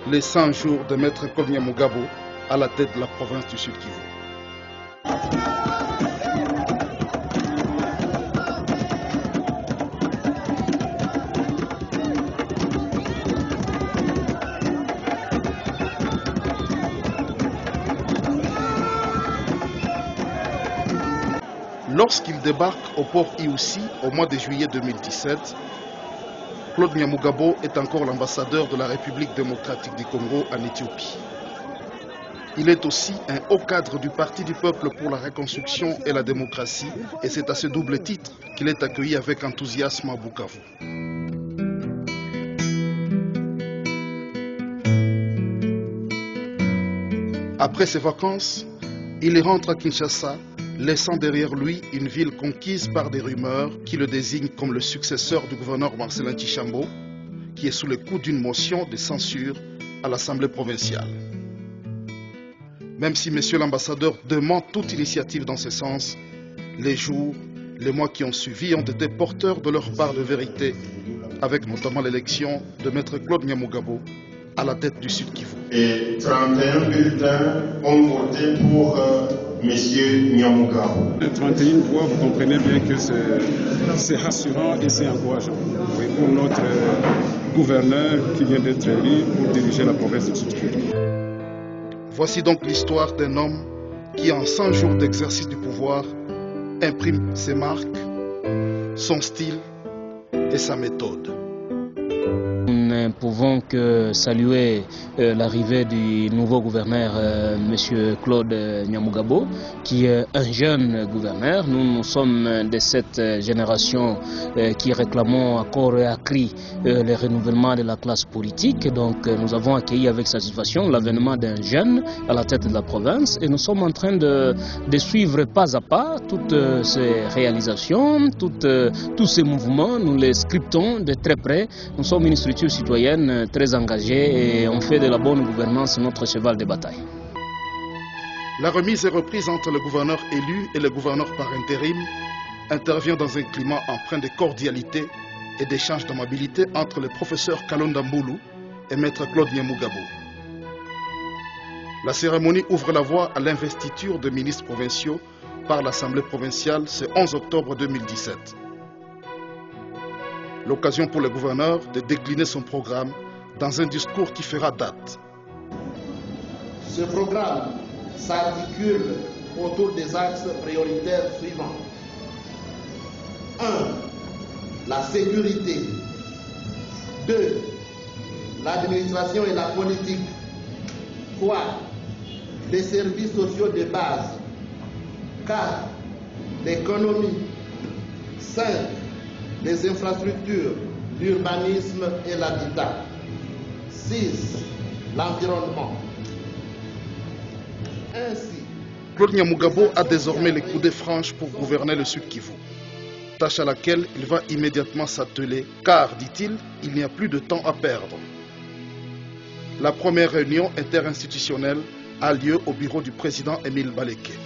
les 100 jours de Maître Claude Nyamugabo à la tête de la province du Sud-Kivu. Lorsqu'il débarque au port Iousi au mois de juillet 2017, Claude Nyamugabo est encore l'ambassadeur de la République démocratique du Congo en Éthiopie. Il est aussi un haut cadre du Parti du peuple pour la reconstruction et la démocratie, et c'est à ce double titre qu'il est accueilli avec enthousiasme à Bukavu. Après ses vacances, il rentre à Kinshasa, laissant derrière lui une ville conquise par des rumeurs qui le désignent comme le successeur du gouverneur Marcelin Tchambo, qui est sous le coup d'une motion de censure à l'Assemblée provinciale. Même si monsieur l'ambassadeur demande toute initiative dans ce sens, les jours, les mois qui ont suivi ont été porteurs de leur part de vérité, avec notamment l'élection de Maître Claude Nyamugabo à la tête du Sud-Kivu. Et 31 bulletins ont voté pour M. Nyamugabo. 31 voix, vous comprenez bien que c'est rassurant et c'est encourageant pour notre gouverneur qui vient d'être élu pour diriger la province du Sud-Kivu. Voici donc l'histoire d'un homme qui, en 100 jours d'exercice du pouvoir, imprime ses marques, son style et sa méthode. Nous ne pouvons que saluer l'arrivée du nouveau gouverneur, M. Claude Nyamugabo, qui est un jeune gouverneur. Nous sommes de cette génération qui réclamons à corps et à cri le renouvellement de la classe politique. Donc nous avons accueilli avec satisfaction l'avènement d'un jeune à la tête de la province et nous sommes en train de suivre pas à pas toutes ces réalisations, tous ces mouvements. Nous les scriptons de très près. Nous sommes une structure citoyenne très engagée et on fait de la bonne gouvernance notre cheval de bataille. La remise et reprise entre le gouverneur élu et le gouverneur par intérim intervient dans un climat empreint de cordialité et d'échange d'amabilité entre le professeur Kalonda Mboulou et maître Claude Nyamugabo. La cérémonie ouvre la voie à l'investiture de ministres provinciaux par l'Assemblée provinciale ce 11 octobre 2017. L'occasion pour le gouverneur de décliner son programme dans un discours qui fera date. Ce programme s'articule autour des axes prioritaires suivants. 1. La sécurité. 2. L'administration et la politique. 3. Les services sociaux de base. 4. L'économie. 5. Les infrastructures, l'urbanisme et l'habitat. 6. L'environnement. Ainsi, Claude Nyamugabo a désormais les coudées franches pour gouverner le Sud-Kivu. Tâche à laquelle il va immédiatement s'atteler, car, dit-il, il n'y a plus de temps à perdre. La première réunion interinstitutionnelle a lieu au bureau du président Émile Baleke.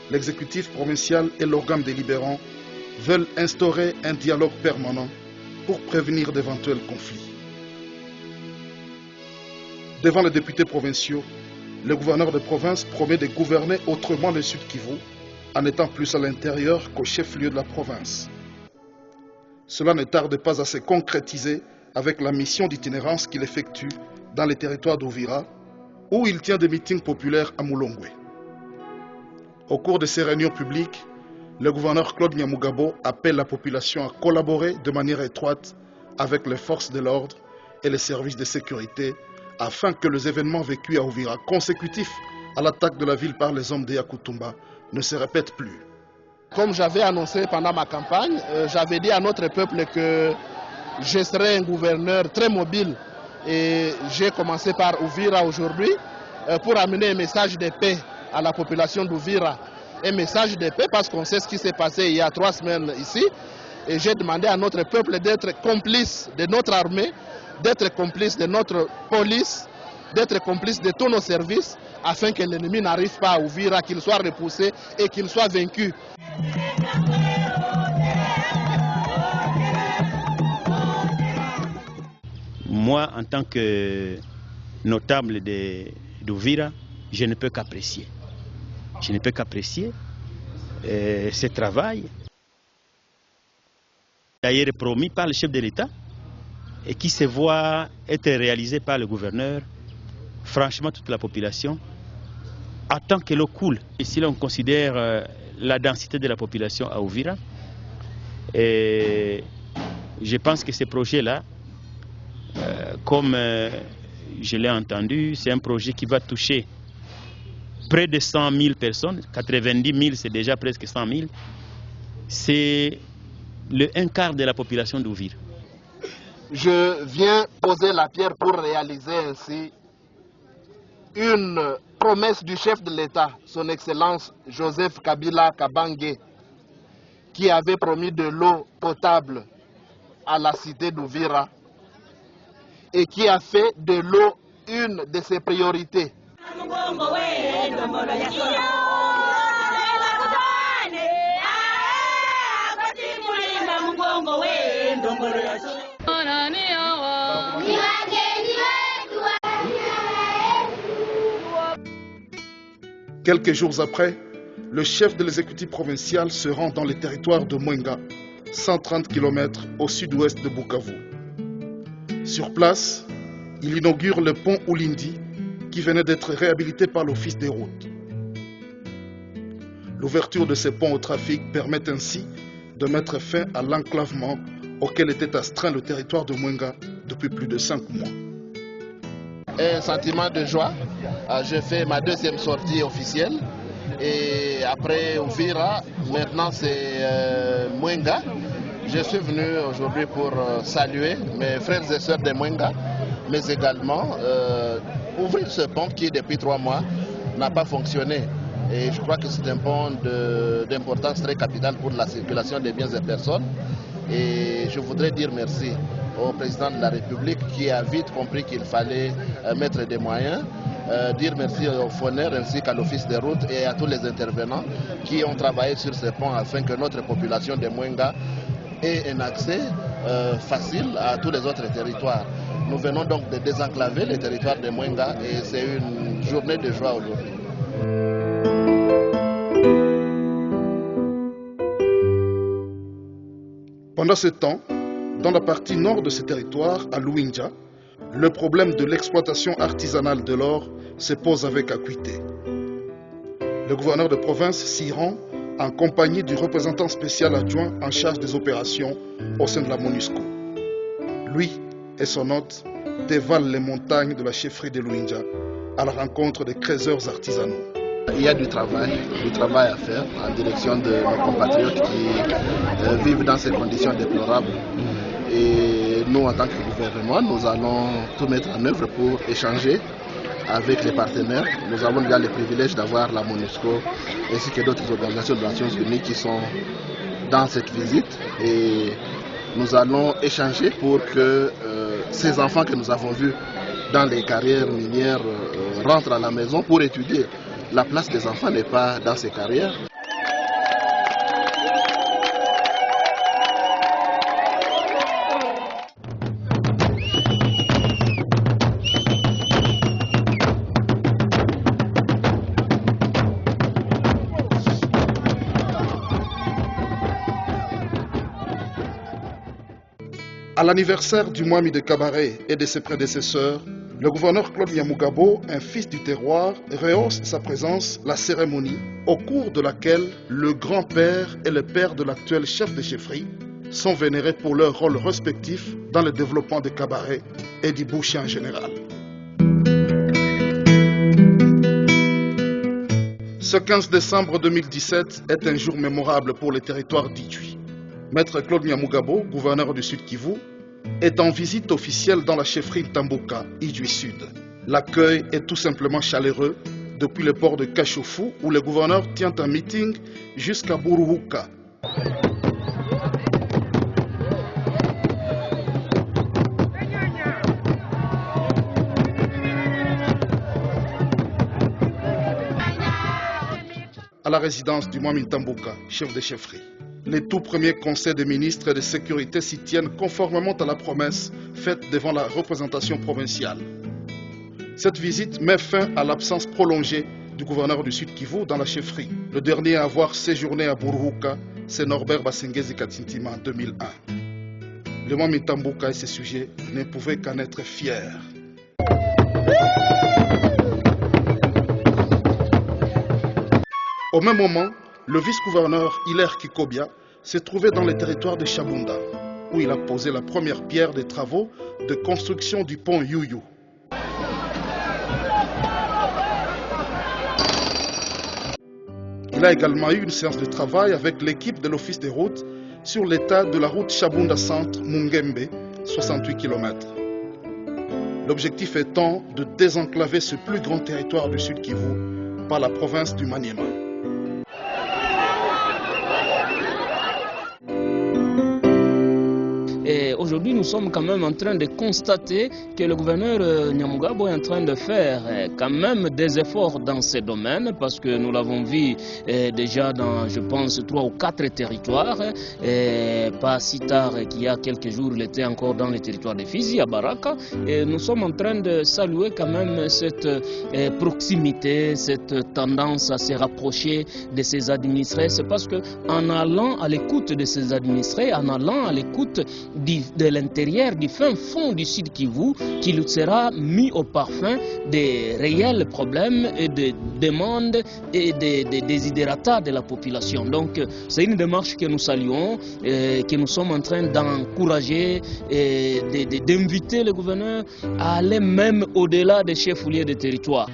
L'exécutif provincial et l'organe délibérant veulent instaurer un dialogue permanent pour prévenir d'éventuels conflits. Devant les députés provinciaux, le gouverneur de province promet de gouverner autrement le Sud-Kivu en étant plus à l'intérieur qu'au chef-lieu de la province. Cela ne tarde pas à se concrétiser avec la mission d'itinérance qu'il effectue dans les territoires d'Uvira, où il tient des meetings populaires à Mulongwe. Au cours de ces réunions publiques, le gouverneur Claude Nyamugabo appelle la population à collaborer de manière étroite avec les forces de l'ordre et les services de sécurité afin que les événements vécus à Uvira consécutifs à l'attaque de la ville par les hommes de Yakutumba ne se répètent plus. comme j'avais annoncé pendant ma campagne, j'avais dit à notre peuple que je serai un gouverneur très mobile et j'ai commencé par Uvira aujourd'hui pour amener un message de paix à la population d'Uvira. Un message de paix parce qu'on sait ce qui s'est passé il y a 3 semaines ici. Et j'ai demandé à notre peuple d'être complice de notre armée, d'être complice de notre police, d'être complice de tous nos services afin que l'ennemi n'arrive pas à Uvira, qu'il soit repoussé et qu'il soit vaincu. Moi, en tant que notables d'Uvira, je ne peux qu'apprécier. Je ne peux qu'apprécier ce travail, d'ailleurs promis par le chef de l'État et qui se voit être réalisé par le gouverneur. Franchement, toute la population attend que l'eau coule. Et si l'on considère la densité de la population à Uvira, et je pense que ce projet-là, comme je l'ai entendu, c'est un projet qui va toucher près de 100 000 personnes. 90 000, c'est déjà presque 100 000. C'est le 1/4 de la population d'Uvira. Je viens poser la pierre pour réaliser ainsi une promesse du chef de l'État, son Excellence Joseph Kabila Kabange, qui avait promis de l'eau potable à la cité d'Uvira et qui a fait de l'eau une de ses priorités. Quelques jours après, le chef de l'exécutif provincial se rend dans le territoire de Mwenga, 130 km au sud-ouest de Bukavu. Sur place, il inaugure le pont Oulindi qui venait d'être réhabilité par l'Office des routes. L'ouverture de ces ponts au trafic permet ainsi de mettre fin à l'enclavement auquel était astreint le territoire de Mwenga depuis plus de 5 mois. Un sentiment de joie. J'ai fait ma deuxième sortie officielle et après Uvira, maintenant c'est Mwenga. Je suis venu aujourd'hui pour saluer mes frères et sœurs de Mwenga, mais également ouvrir ce pont qui depuis 3 mois n'a pas fonctionné. Et je crois que c'est un pont d'importance très capitale pour la circulation des biens et personnes. Et je voudrais dire merci au président de la République qui a vite compris qu'il fallait mettre des moyens. Dire merci aux fourneurs ainsi qu'à l'Office des routes et à tous les intervenants qui ont travaillé sur ce pont afin que notre population de Mwenga ait un accès facile à tous les autres territoires. Nous venons donc de désenclaver le territoire de Mwenga et c'est une journée de joie aujourd'hui. Pendant ce temps, dans la partie nord de ce territoire, à Luinja, le problème de l'exploitation artisanale de l'or se pose avec acuité. Le gouverneur de province s'y rend en compagnie du représentant spécial adjoint en charge des opérations au sein de la MONUSCO. Lui et son hôte dévalent les montagnes de la chefferie de Luinja à la rencontre des creuseurs artisanaux. Il y a du travail à faire en direction de nos compatriotes qui vivent dans ces conditions déplorables. Et nous, en tant que gouvernement, nous allons tout mettre en œuvre pour échanger avec les partenaires. Nous avons déjà le privilège d'avoir la MONUSCO ainsi que d'autres organisations des Nations Unies qui sont dans cette visite. Et nous allons échanger pour que ces enfants que nous avons vus dans les carrières minières rentrent à la maison pour étudier. La place des enfants n'est pas dans ces carrières. À l'anniversaire du Mwami de Kabaré et de ses prédécesseurs, le gouverneur Claude Nyamugabo, un fils du terroir, rehausse sa présence la cérémonie au cours de laquelle le grand-père et le père de l'actuel chef de chefferie sont vénérés pour leur rôle respectif dans le développement de Kabaré et du Boucher en général. Ce 15 décembre 2017 est un jour mémorable pour le territoire d'Idjui. Maître Claude Nyamugabo, gouverneur du Sud Kivu, est en visite officielle dans la chefferie Tamboka, Idjui Sud. L'accueil est tout simplement chaleureux depuis le port de Kachoufou où le gouverneur tient un meeting jusqu'à Buruhuka. À la résidence du Mwami Tamboka, chef de chefferie. Les tout premiers conseils des ministres et de sécurité s'y tiennent conformément à la promesse faite devant la représentation provinciale. Cette visite met fin à l'absence prolongée du gouverneur du Sud Kivu dans la chefferie. Le dernier à avoir séjourné à Buruhuka, c'est Norbert Basengezi Katintima en 2001. Le Mami Tambuka et ses sujets ne pouvaient qu'en être fiers. Au même moment, le vice-gouverneur Hilaire Kikobia s'est trouvé dans les territoires de Chabunda, où il a posé la première pierre des travaux de construction du pont Youyou. Il a également eu une séance de travail avec l'équipe de l'Office des routes sur l'état de la route Chabunda Centre-Mungembe, 68 km. L'objectif étant de désenclaver ce plus grand territoire du Sud Kivu par la province du Maniema. Aujourd'hui, nous sommes quand même en train de constater que le gouverneur Nyamugabo est en train de faire quand même des efforts dans ces domaines, parce que nous l'avons vu déjà dans, je pense, 3 ou 4 territoires. Pas si tard qu'il y a quelques jours, il était encore dans les territoires de Fizi, à Baraka. Et nous sommes en train de saluer quand même cette proximité, cette tendance à se rapprocher de ses administrés. C'est parce qu'en allant à l'écoute de ses administrés, en allant à l'écoute de l'intérieur, du fin fond du Sud Kivu, qu'il sera mis au parfum des réels problèmes et des demandes et des desiderata de la population. Donc c'est une démarche que nous saluons, que nous sommes en train d'encourager et d'inviter le gouverneur à aller même au-delà des chefs-lieux de territoire.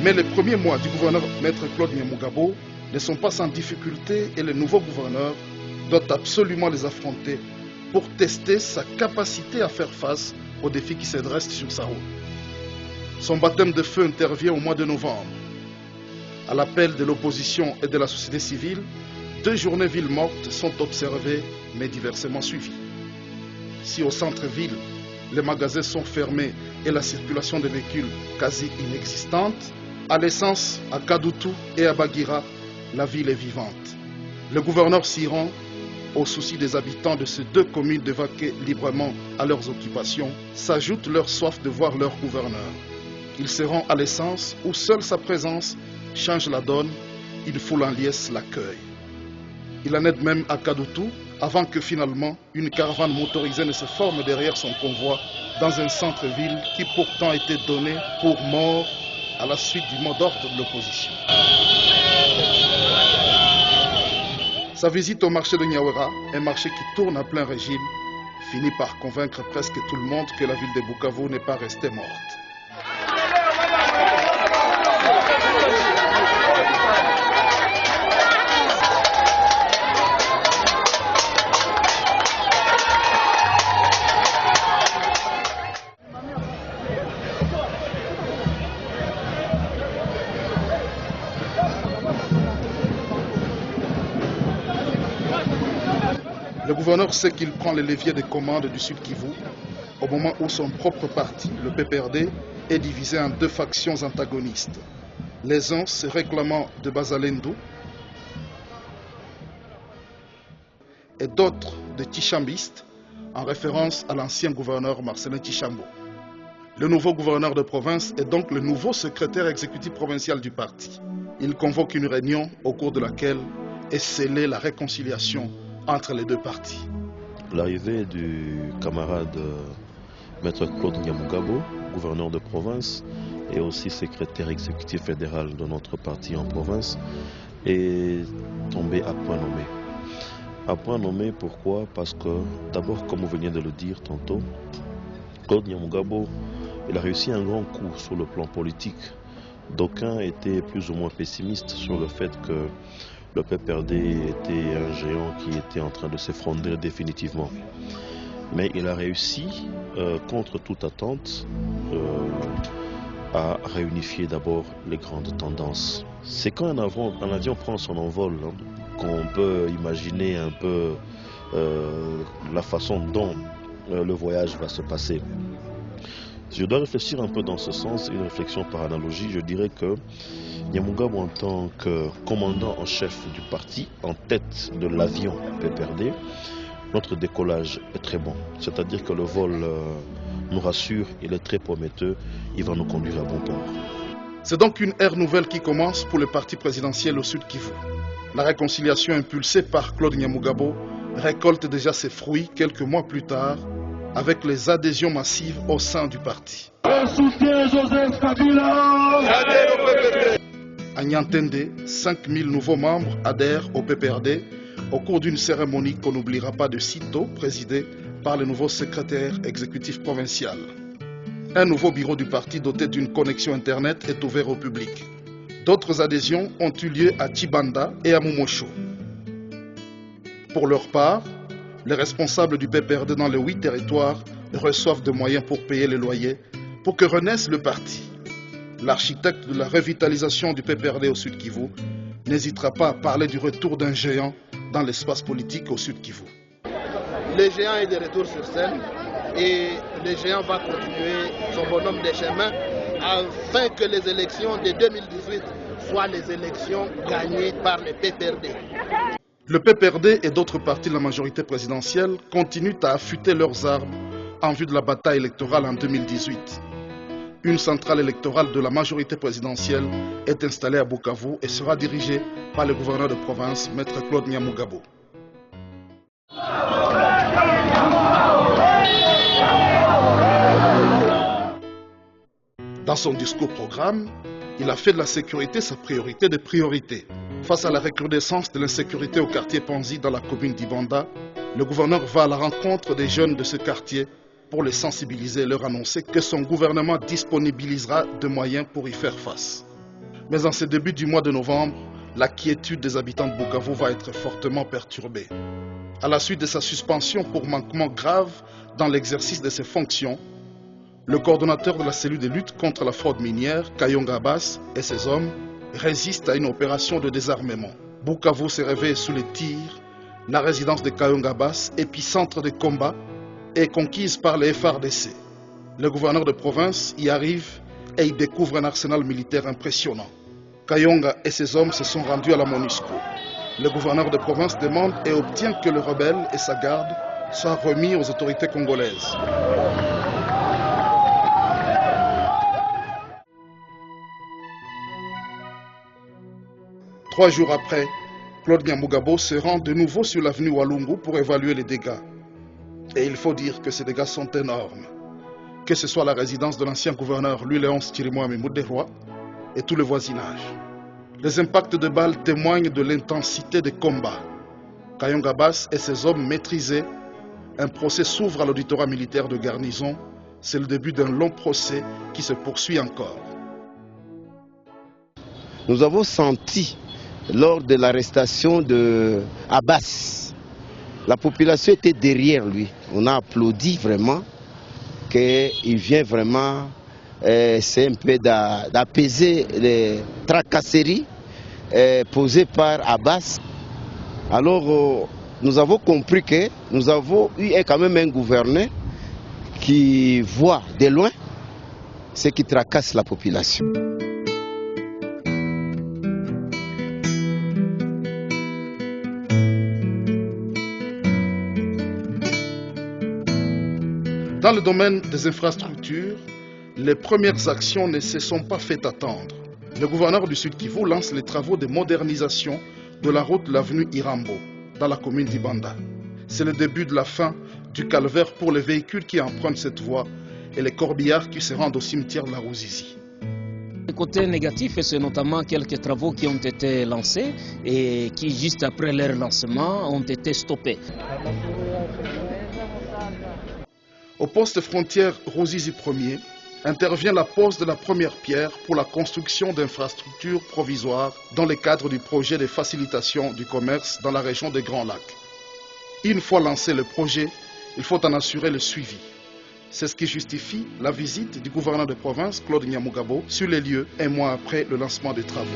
Mais les premiers mois du gouverneur Maître Claude Nyamugabo ne sont pas sans difficulté et le nouveau gouverneur doit absolument les affronter pour tester sa capacité à faire face aux défis qui se dressent sur sa route. Son baptême de feu intervient au mois de novembre. À l'appel de l'opposition et de la société civile, 2 journées villes mortes sont observées mais diversement suivies. Si au centre-ville, les magasins sont fermés et la circulation des véhicules quasi inexistante, à l'essence, à Kadoutou et à Bagira, la ville est vivante. Le gouverneur s'y rend au souci des habitants de ces 2 communes de vaquer librement à leurs occupations, s'ajoute leur soif de voir leur gouverneur. Il se rend à l'essence où seule sa présence change la donne, une foule en liesse l'accueille. Il en aide même à Kadoutou avant que finalement une caravane motorisée ne se forme derrière son convoi dans un centre-ville qui pourtant était donné pour mort à la suite du mot d'ordre de l'opposition. Sa visite au marché de Nyawera, un marché qui tourne à plein régime, finit par convaincre presque tout le monde que la ville de Bukavu n'est pas restée morte. Le gouverneur sait qu'il prend les leviers de commande du Sud Kivu au moment où son propre parti, le PPRD, est divisé en 2 factions antagonistes. Les uns se réclamant de Bazalendo et d'autres de Tichambistes, en référence à l'ancien gouverneur Marcelin Tichambo. Le nouveau gouverneur de province est donc le nouveau secrétaire exécutif provincial du parti. Il convoque une réunion au cours de laquelle est scellée la réconciliation entre les 2 partis. L'arrivée du camarade Maître Claude Nyamugabo, gouverneur de province et aussi secrétaire exécutif fédéral de notre parti en province, est tombé à point nommé. À point nommé, pourquoi? Parce que d'abord, comme vous veniez de le dire tantôt, Claude Nyamugabo, il a réussi un grand coup sur le plan politique. D'aucuns étaient plus ou moins pessimistes sur le fait que le PPRD était un géant qui était en train de s'effondrer définitivement. Mais il a réussi, contre toute attente, à réunifier d'abord les grandes tendances. C'est quand un avion prend son envol qu'on peut imaginer un peu la façon dont le voyage va se passer. Si je dois réfléchir un peu dans ce sens, une réflexion par analogie, je dirais que Nyamugabo, en tant que commandant en chef du parti, en tête de l'avion PPRD, notre décollage est très bon. C'est-à-dire que le vol nous rassure, il est très prometteur, il va nous conduire à bon port. C'est donc une ère nouvelle qui commence pour le parti présidentiel au Sud Kivu. La réconciliation impulsée par Claude Nyamugabo récolte déjà ses fruits quelques mois plus tard avec les adhésions massives au sein du parti. À Niantende, 5000 nouveaux membres adhèrent au PPRD au cours d'une cérémonie qu'on n'oubliera pas de sitôt, présidée par le nouveau secrétaire exécutif provincial. Un nouveau bureau du parti doté d'une connexion Internet est ouvert au public. D'autres adhésions ont eu lieu à Tchibanda et à Momosho. Pour leur part, les responsables du PPRD dans les 8 territoires reçoivent des moyens pour payer les loyers pour que renaisse le parti. L'architecte de la revitalisation du PPRD au Sud Kivu n'hésitera pas à parler du retour d'un géant dans l'espace politique au Sud Kivu. Le géant est de retour sur scène et le géant va continuer son bonhomme de chemin afin que les élections de 2018 soient les élections gagnées par le PPRD. Le PPRD et d'autres partis de la majorité présidentielle continuent à affûter leurs armes en vue de la bataille électorale en 2018. Une centrale électorale de la majorité présidentielle est installée à Bukavu et sera dirigée par le gouverneur de province, Maître Claude Nyamugabo. Dans son discours programme, il a fait de la sécurité sa priorité des priorités. Face à la recrudescence de l'insécurité au quartier Panzi dans la commune d'Ibanda, le gouverneur va à la rencontre des jeunes de ce quartier pour les sensibiliser et leur annoncer que son gouvernement disponibilisera des moyens pour y faire face. Mais en ce début du mois de novembre, la quiétude des habitants de Bukavu va être fortement perturbée. À la suite de sa suspension pour manquement grave dans l'exercice de ses fonctions, le coordonnateur de la cellule de lutte contre la fraude minière, Kayonga Abbas, et ses hommes résistent à une opération de désarmement. Bukavu s'est réveillé sous les tirs. La résidence de Kayonga Abbas, épicentre de combat, est conquise par les FARDC. Le gouverneur de province y arrive et y découvre un arsenal militaire impressionnant. Kayonga et ses hommes se sont rendus à la MONUSCO. Le gouverneur de province demande et obtient que le rebelle et sa garde soient remis aux autorités congolaises. Trois jours après, Claude Nyamugabo se rend de nouveau sur l'avenue Walungu pour évaluer les dégâts. Et il faut dire que ces dégâts sont énormes. Que ce soit la résidence de l'ancien gouverneur Louis-Léonce Chirimwami Muderwa et tout le voisinage. Les impacts de balles témoignent de l'intensité des combats. Kayonga Abbas et ses hommes maîtrisés. Un procès s'ouvre à l'auditorat militaire de garnison. C'est le début d'un long procès qui se poursuit encore. Nous avons senti lors de l'arrestation de Abbas, la population était derrière lui. On a applaudi vraiment qu'il vient vraiment, c'est un peu d'apaiser les tracasseries posées par Abbas. Alors nous avons compris que nous avons eu quand même un gouverneur qui voit de loin ce qui tracasse la population. Dans le domaine des infrastructures, les premières actions ne se sont pas fait attendre. Le gouverneur du Sud Kivu lance les travaux de modernisation de la route de l'avenue Irambo, dans la commune d'Ibanda. C'est le début de la fin du calvaire pour les véhicules qui empruntent cette voie et les corbillards qui se rendent au cimetière de la Ruzizi. Le côté négatif, c'est notamment quelques travaux qui ont été lancés et qui, juste après leur lancement, ont été stoppés. Au poste frontière Ruzizi 1er, intervient la pose de la première pierre pour la construction d'infrastructures provisoires dans le cadre du projet de facilitation du commerce dans la région des Grands Lacs. Une fois lancé le projet, il faut en assurer le suivi. C'est ce qui justifie la visite du gouverneur de province, Claude Nyamugabo, sur les lieux un mois après le lancement des travaux.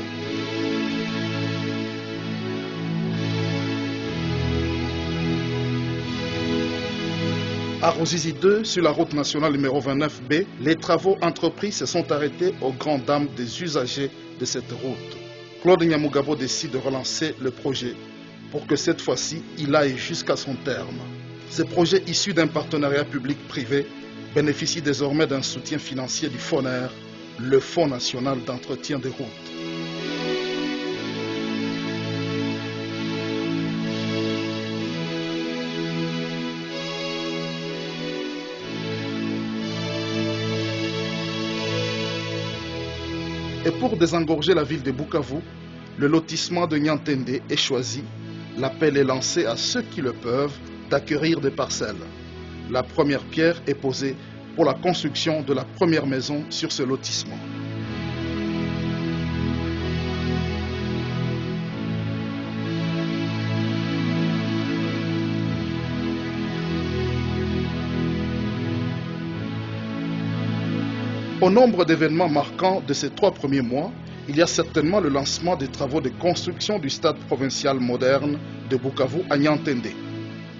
À Ruzizi 2, sur la route nationale numéro 29B, les travaux entrepris se sont arrêtés aux grandes dames des usagers de cette route. Claude Nyamugabo décide de relancer le projet pour que cette fois-ci, il aille jusqu'à son terme. Ce projet issu d'un partenariat public-privé bénéficie désormais d'un soutien financier du FONER, le Fonds national d'entretien des routes. Et pour désengorger la ville de Bukavu, le lotissement de Niantende est choisi. L'appel est lancé à ceux qui le peuvent d'acquérir des parcelles. La première pierre est posée pour la construction de la première maison sur ce lotissement. Au nombre d'événements marquants de ces 3 premiers mois, il y a certainement le lancement des travaux de construction du stade provincial moderne de Bukavu à Niantende.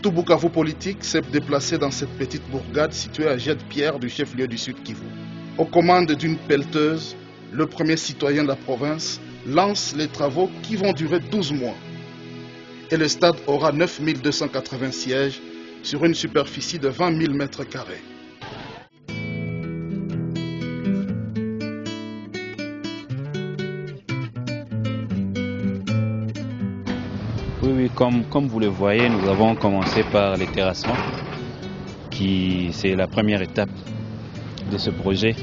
Tout Bukavu politique s'est déplacé dans cette petite bourgade située à Jet-Pierre du chef-lieu du Sud Kivu. Aux commandes d'une pelleteuse, le premier citoyen de la province lance les travaux qui vont durer 12 mois. Et le stade aura 9280 sièges sur une superficie de 20 000 mètres carrés. Oui, comme vous le voyez, nous avons commencé par les terrassements, c'est la première étape de ce projet.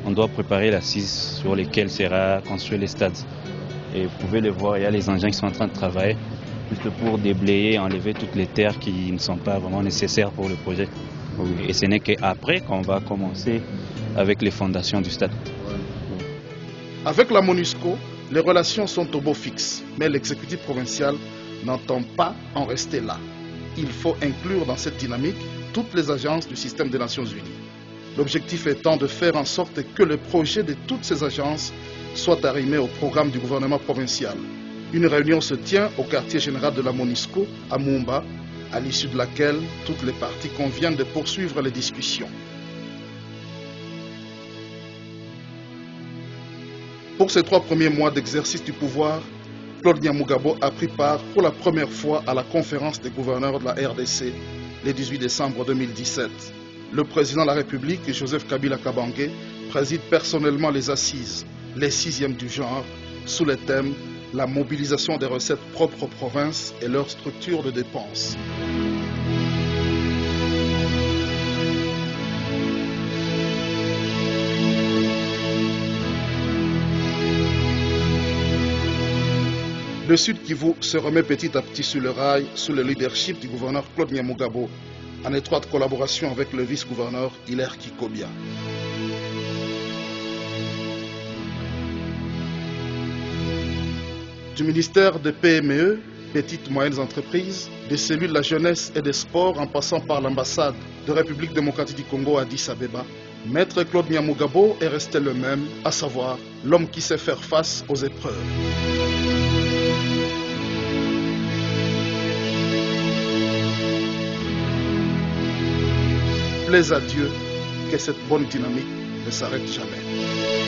On doit préparer l'assise sur laquelle sera construit les stades. Et vous pouvez le voir, il y a les engins qui sont en train de travailler, juste pour déblayer, enlever toutes les terres qui ne sont pas vraiment nécessaires pour le projet. Oui, et ce n'est qu'après qu'on va commencer avec les fondations du stade. Avec la MONUSCO, les relations sont au beau fixe, mais l'exécutif provincial n'entend pas en rester là. Il faut inclure dans cette dynamique toutes les agences du système des Nations Unies. L'objectif étant de faire en sorte que le projet de toutes ces agences soit arrimé au programme du gouvernement provincial. Une réunion se tient au quartier général de la MONUSCO à Mumba, à l'issue de laquelle toutes les parties conviennent de poursuivre les discussions. Pour ces 3 premiers mois d'exercice du pouvoir, Claude Nyamugabo a pris part pour la première fois à la conférence des gouverneurs de la RDC le 18 décembre 2017. Le président de la République, Joseph Kabila Kabange, préside personnellement les assises, les 6e du genre, sous le thème « La mobilisation des recettes propres aux provinces et leur structure de dépenses ». Le Sud Kivu se remet petit à petit sur le rail sous le leadership du gouverneur Claude Nyamugabo, en étroite collaboration avec le vice-gouverneur Hilaire Kikobia. Du ministère des PME, petites et moyennes entreprises, des cellules de la jeunesse et des sports en passant par l'ambassade de République démocratique du Congo à Addis Abeba, Maître Claude Nyamugabo est resté le même, à savoir l'homme qui sait faire face aux épreuves. Plaise à Dieu que cette bonne dynamique ne s'arrête jamais.